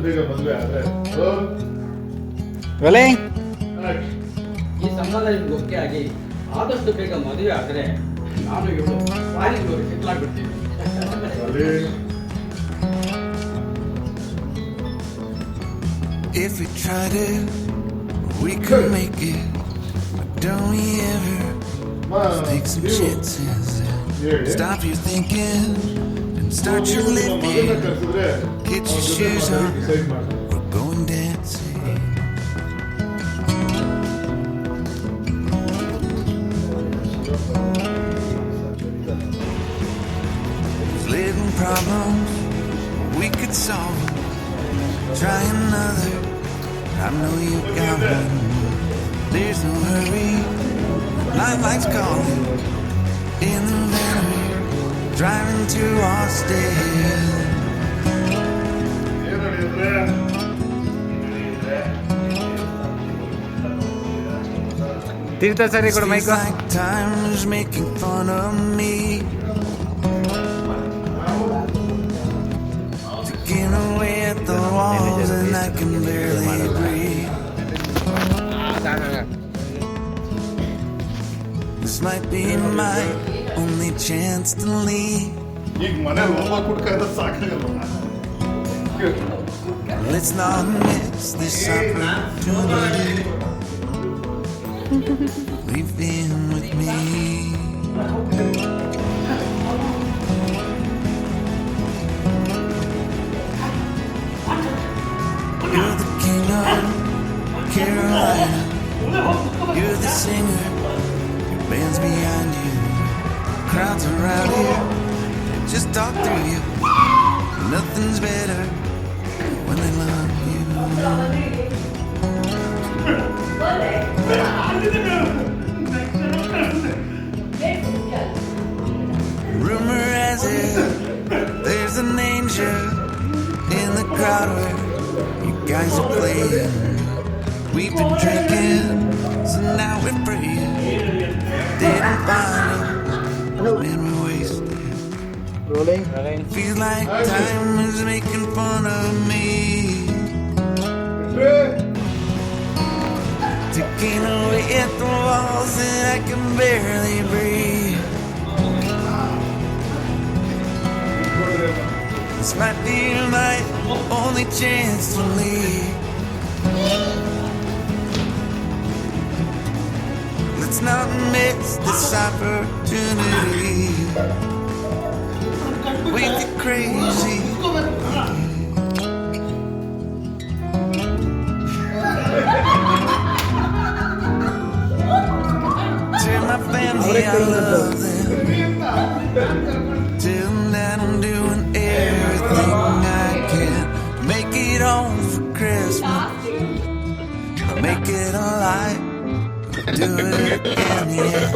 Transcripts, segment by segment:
ಬೇಗ ಮದುವೆ ಆದ್ರೆ ಈ ಸಂಬಂಧ ನಿಮ್ಗೆ ಒಪ್ಪಿಗೆ ಆಗಿ ಆದಷ್ಟು ಬೇಗ ಮದುವೆ ಆದರೆ ನಾನು ಇವಳು ಫಾರಿನ್ ಹೋಗಿ settle ಆಗ್ಬಿಡ್ತೀನಿ. If we tried it, we could make it. But don't we ever take some chances? Stop your thinking and start your living. Get your shoes on, we're going dancing. There's living problems, we could solve them. Try another, I know you got one. There's no hurry, life likes calling. In the valley, driving to Austin. Feels like time is making fun of me. Taking away at the walls and I can barely breathe. This might be my only chance to leave. Let's not miss this opportunity. Leave in with me. You're the king of Carolina. You're the singer. Your band's behind you. Crowds around here. Just talk through you. Nothing's better when they love you. Rumor has it there's an angel in the crowd where you guys are playing. We've been drinking, so now we're praying. Didn't find him, and we're wasted. Rolling. Feels like time is making fun of me. Taking away at the walls and I can barely breathe. This might be my only chance to leave. Let's not miss this opportunity. We get crazy. Tell my family I love them. Tell them that I'm doing everything I can. Make it home for Christmas. Make it alive. Do it again, yeah.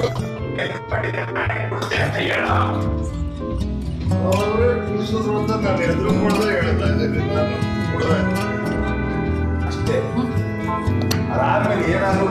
ನಾನು ಎದುರು ಕೊಡದೆ ಹೇಳ್ತಾ ಇದ್ದೀನಿ. ಅಷ್ಟೇ, ಅದಾದ್ಮೇಲೆ ಏನಾದರೂ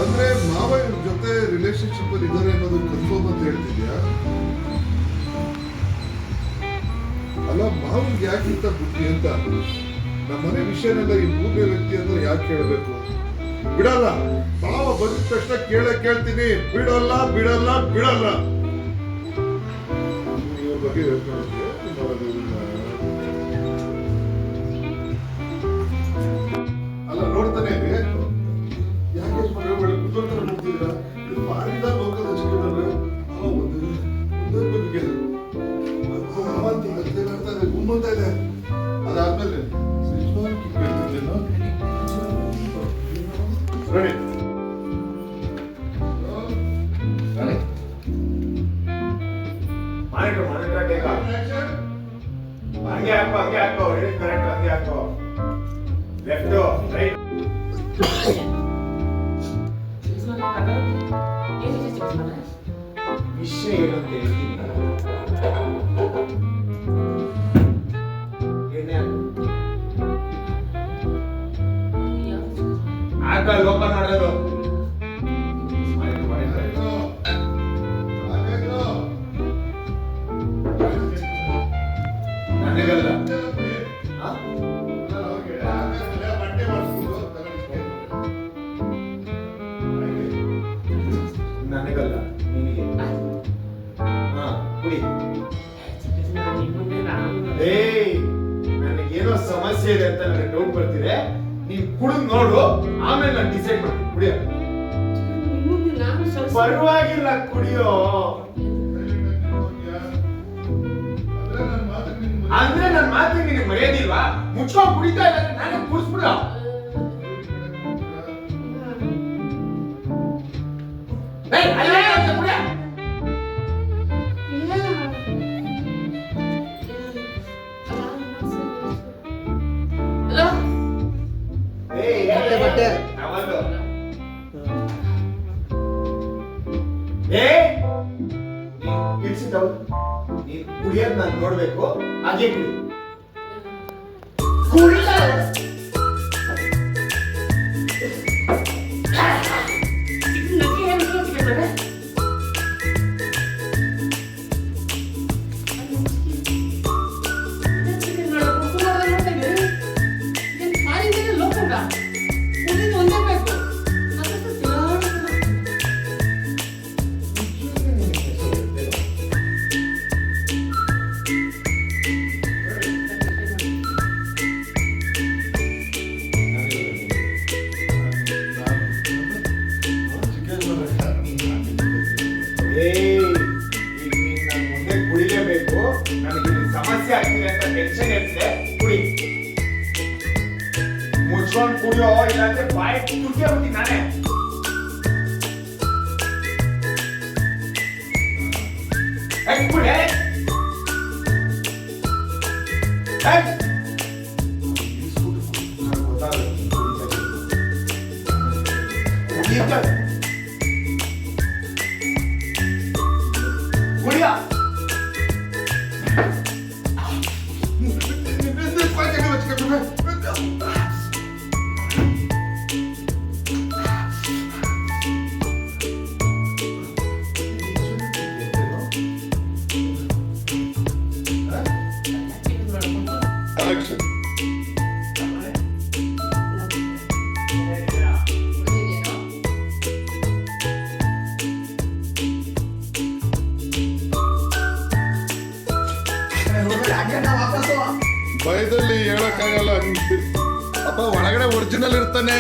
ಅಂದ್ರೆ ಮಾವ ಇವ್ರ ಜೊತೆ ರಿಲೇಶನ್ಶಿಪ್ ಅಲ್ಲಿ ಇದಾರೆ ಅನ್ನೋದು ಕನ್ಫರ್ಮ್ ಅಂತ ಹೇಳ್ತಿದ್ಯಾ? ಅಲ್ಲ, ಮಾವನ್ಗೆ ಯಾಕೆ ಇಂತ ಬುದ್ಧಿ ಅಂತ? ನಮ್ಮನೆ ವಿಷಯನೆಲ್ಲ ಈ ಮೂರನೇ ವ್ಯಕ್ತಿ ಅಂದ್ರೆ ಯಾಕೆ ಕೇಳಬೇಕು? ಬಿಡಲ್ಲ, ಮಾವ ಬಂದಿದ ತಕ್ಷಣ ಕೇಳ್ತೀನಿ. ಬಿಡಲ್ಲ ಬಿಡಲ್ಲ ಬಿಡಲ್ಲ. ಇವ್ರ ಬಗ್ಗೆ ಹೇಳ್ಕೊಳಕ್ಕೆ ಅಲ್ಲ, ನೋಡ್ತಾನೆ ಯಾಕೆ ಕೂತ್ಕೊಳ್ತಾರೆ ಬಾರಿದ ಲೋಕದ ಚಿಕ್ಕದಲ್ಲ ಗುಮ್ಮಂತ ಇದೆ. ಅದಾದ್ಮೇಲೆ ರೆಡಿ ಹಂಗೆ ಹಾಕೋ ಕರೆಕ್ಟ್ ಹಂಗೆ ಹಾಕೋ ಲೆಫ್ಟ್ ರೈಟ್ ವಿಷಯ ಏನು ಅಂತ ಹೇಳ್ತೀನಿ ಎಣ್ಣೆ ಹಾಕ ಓಪನ್ ಮಾಡೋದು ನನಗಲ್ಲ ನನಗಲ್ಲ ನಿನಗೆ ಹಾ ಕುಡಿ ಏಯ್ ನನಗೇನೋ ಸಮಸ್ಯೆ ಇದೆ ಅಂತ ನನಗೆ ಡೌಟ್ ಬರ್ತಿದೆ ನೀನ್ ಕುಡಿದ್ ನೋಡು ಆಮೇಲೆ ನಾನು ಡಿಸೈಡ್ ಮಾಡ್ತೀನಿ ಕುಡಿಯೋ ಪರವಾಗಿಲ್ಲ ಕುಡಿಯೋ ಅಂದ್ರೆ ನನ್ನ ಮಾತಿಗೆ ನಿನಗೆ ಮರ್ಯಾದಿಲ್ವಾ ಮುಚ್ಕೊಂಡು ಕುಡಿತಾ ಇಲ್ಲ ನಾನೇ ಕುಡಿಸ್ಬಿಡ ಬಟ್ಟೆ ನೀನ್ ಕುಡಿಯೋದ್ ನಾನು ನೋಡ್ಬೇಕು ಹಾಗೆ ಕುಡಿ ಸಮಸ್ಯೆ ಆಗ್ತಿದೆ ಅಂತ ಟೆನ್ಷನ್ ಇರ್ತದೆ ಕುಡಿ ಮುಚ್ಕೊಂಡು ಕುಡಿಯೋ ಇಲ್ಲಾಂದ್ರೆ ಬಾಯಿ ತುರ್ಕೆ ಹೋಗ್ತೀನಿ ನಾನೇ ಕುಡಿ ಕುಡಿಯ ಭಯದಲ್ಲಿ ಹೇಳಕ್ಕಾಗಲ್ಲ ಅಪ್ಪ ಒಳಗಡೆ ಒರಿಜಿನಲ್ ಇರ್ತಾನೆ